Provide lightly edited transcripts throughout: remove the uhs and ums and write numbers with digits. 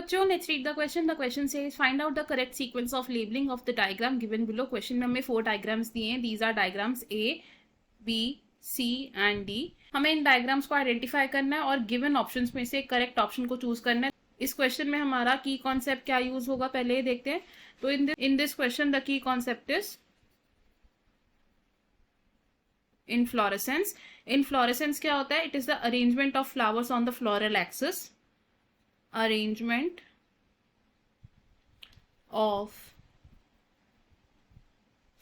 बच्चों, let's read the question. The question says find out the correct sequence of labeling of the diagram given below. Question में हमें 4 diagrams दिए हैं. These are diagrams A, B, C and D. हमें इन diagrams को identify करना है और गिवन ऑप्शंस में से करेक्ट ऑप्शन को चूज करना है. इस क्वेश्चन में हमारा की कॉन्सेप्ट क्या यूज होगा पहले ही देखते हैं. तो इन this question the key concept is inflorescence. Inflorescence क्या होता है? It is the arrangement of flowers on the floral axis. Arrangement of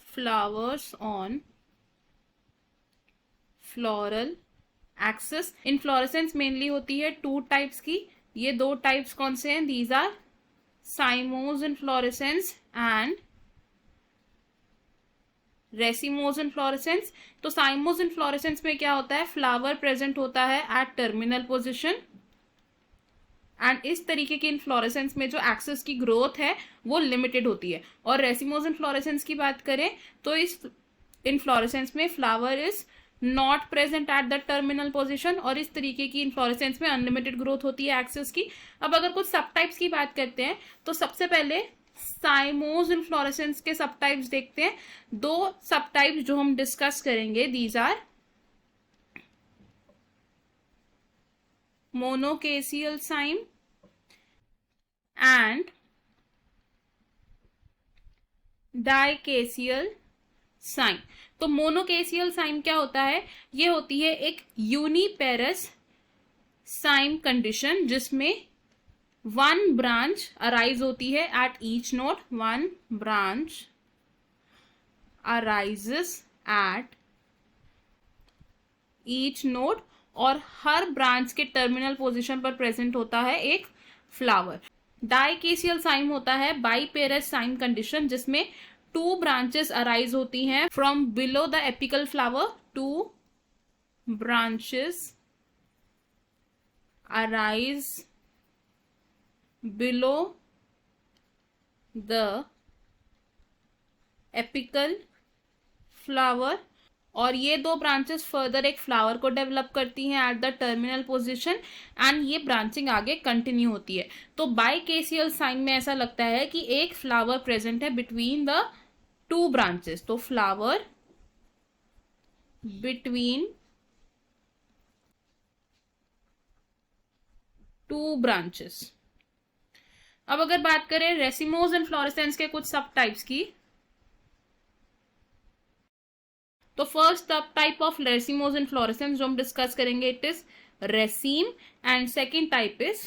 flowers on floral axis. Inflorescence mainly होती है 2 टाइप्स की. ये 2 टाइप्स कौन से हैं? These are cymose inflorescence and racemose inflorescence. तो साइमोज इनफ्लोरेसेंस में क्या होता है? फ्लावर प्रेजेंट होता है एट टर्मिनल पोजिशन एंड इस तरीके की इनफ्लोरेसेंस में जो एक्सिस की ग्रोथ है वो लिमिटेड होती है. और रेसिमोज इनफ्लोरेसेंस की बात करें तो इस इनफ्लोरेसेंस में flower is not present at the terminal position और इस तरीके की इनफ्लोरेसेंस में अनलिमिटेड ग्रोथ होती है एक्सिस की. अब अगर कुछ सब टाइप्स की बात करते हैं तो सबसे पहले साइमोज इनफ्लोरेसेंस के सब टाइप्स देखते हैं. 2 सब टाइप्स जो हम डिस्कस करेंगे these are monochasial cyme and dichasial cyme. तो मोनोकेसियल साइन क्या होता है? ये होती है एक यूनिपेरस साइन कंडीशन जिसमें 1 ब्रांच अराइज होती है at each node. 1 branch arises eight each node और हर ब्रांच के टर्मिनल पोजीशन पर प्रेजेंट होता है एक फ्लावर. डाइकेसियल साइन होता है बाइपेरस साइन कंडीशन जिसमें 2 ब्रांचेस अराइज होती हैं from below the apical flower. 2 branches arise below the apical flower और ये 2 ब्रांचेस फर्दर एक फ्लावर को डेवलप करती हैं at the terminal position and ये ब्रांचिंग आगे कंटिन्यू होती है. तो बाइकेसियल साइन में ऐसा लगता है कि एक फ्लावर प्रेजेंट है बिटवीन द 2 ब्रांचेस. तो फ्लावर बिटवीन 2 ब्रांचेस. अब अगर बात करें रेसिमोज इनफ्लोरेसेंस के कुछ सब टाइप्स की तो फर्स्ट सब टाइप ऑफ रेसिमोज इनफ्लोरेसेंस जो हम डिस्कस करेंगे it is raceme and second type is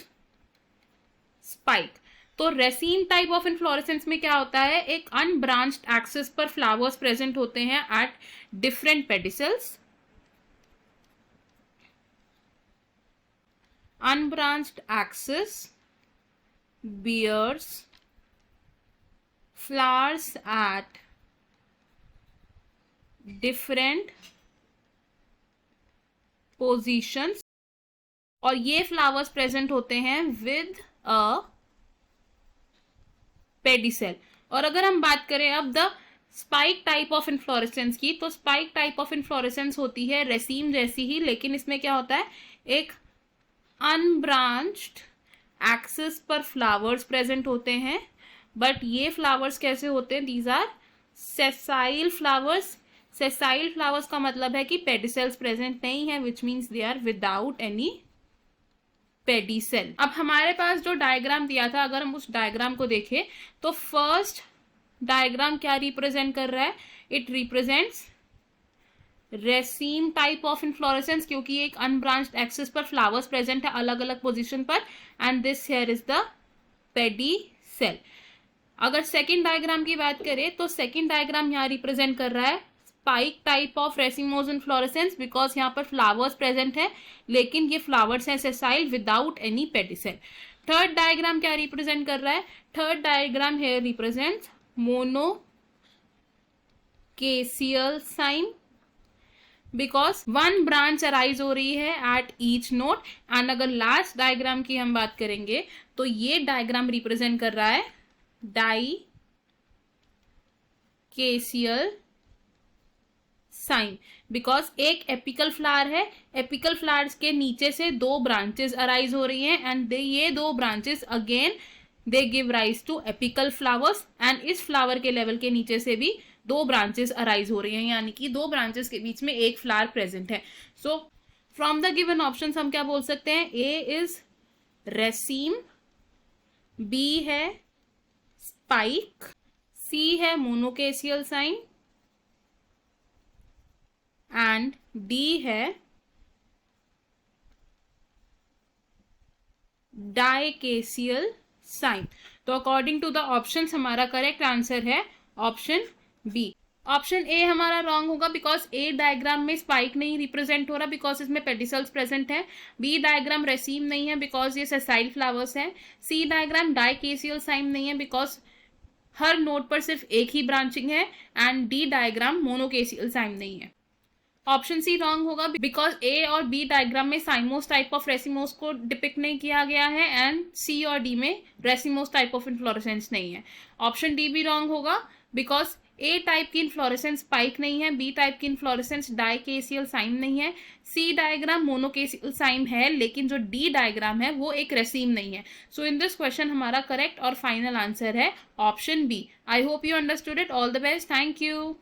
spike. तो रेसीम टाइप ऑफ इनफ्लोरेसेंस में क्या होता है? एक अनब्रांच्ड एक्सिस पर फ्लावर्स प्रेजेंट होते हैं at different pedicels. Unbranched axis bears flowers at different positions और ये फ्लावर्स प्रेजेंट होते हैं विद अ पेडिसेल. और अगर हम बात करें अब the spike type of inflorescence की तो स्पाइक टाइप ऑफ इनफ्लोरेसेंस होती है रेसीम जैसी ही लेकिन इसमें क्या होता है? एक अनब्रांच्ड एक्सिस पर फ्लावर्स प्रेजेंट होते हैं बट ये फ्लावर्स कैसे होते हैं? These are sessile flowers. Sessile flowers का मतलब है कि पेडिसेल्स प्रेजेंट नहीं है which means they are without any pedicel. अब हमारे पास जो डायग्राम दिया था अगर हम उस डायग्राम को देखें तो फर्स्ट डायग्राम क्या रिप्रेजेंट कर रहा है? It represents raceme type of inflorescence क्योंकि एक अनब्रांच्ड एक्सिस पर फ्लावर्स प्रेजेंट है अलग अलग पोजीशन पर and this here is the pedicel. अगर सेकंड डायग्राम की बात करें तो सेकंड डायग्राम यहाँ रिप्रेजेंट कर रहा है spike type of racemose inflorescence because यहाँ पर फ्लावर्स प्रेजेंट है लेकिन ये फ्लावर्स हैं sessile without any pedicel. Third diagram क्या रिप्रेजेंट कर रहा है? Third diagram here represents monochasial cyme because 1 branch arise हो रही है एट ईच नोड. एंड अगर लास्ट डायग्राम की हम बात करेंगे तो ये डायग्राम रिप्रेजेंट कर रहा है डाइकेसियल साइन, बिकॉज एक एपिकल फ्लावर है, एपिकल फ्लावर्स के नीचे से दो ब्रांचेस अराइज हो रही हैं एंड ये दो branches again they give rise to apical flowers and इस फ्लावर के लेवल के नीचे से भी दो ब्रांचेस अराइज हो रही हैं, यानी कि दो ब्रांचेस के बीच में एक फ्लावर प्रेजेंट है. So from the given option हम क्या बोल सकते हैं, ए इज रेसीम, बी है स्पाइक, सी है मोनोकेसियल साइन एंड डी है डाइकेसियल साइन. तो अकॉर्डिंग टू द ऑप्शंस हमारा करेक्ट आंसर है ऑप्शन बी. ऑप्शन ए हमारा रॉन्ग होगा बिकॉज ए डायग्राम में स्पाइक नहीं रिप्रेजेंट हो रहा बिकॉज इसमें पेडिसल्स प्रेजेंट है. बी डायग्राम रेसीम नहीं है बिकॉज ये सेसाइल फ्लावर्स है. सी डायग्राम डाइकेसियल साइन नहीं है बिकॉज हर नोड पर सिर्फ एक ही ब्रांचिंग है एंड डी डायग्राम मोनोकेसियल साइन नहीं है. ऑप्शन सी रॉन्ग होगा बिकॉज ए और बी डायग्राम में साइमोस टाइप ऑफ रेसिमोस को डिपिक्ट नहीं किया गया है एंड सी और डी में रेसिमोस टाइप ऑफ इन्फ्लोरेसेंस नहीं है. ऑप्शन डी भी रॉन्ग होगा बिकॉज ए टाइप की इन्फ्लोरेसेंस स्पाइक नहीं है, बी टाइप की इन्फ्लोरेसेंस डाइकेसियल साइन नहीं है, सी डायग्राम मोनोकेसियल साइन है लेकिन जो डी डायग्राम है वो एक रेसीम नहीं है. सो इन दिस क्वेश्चन हमारा करेक्ट और फाइनल आंसर है option B. I hope you understood it. All the best. Thank you.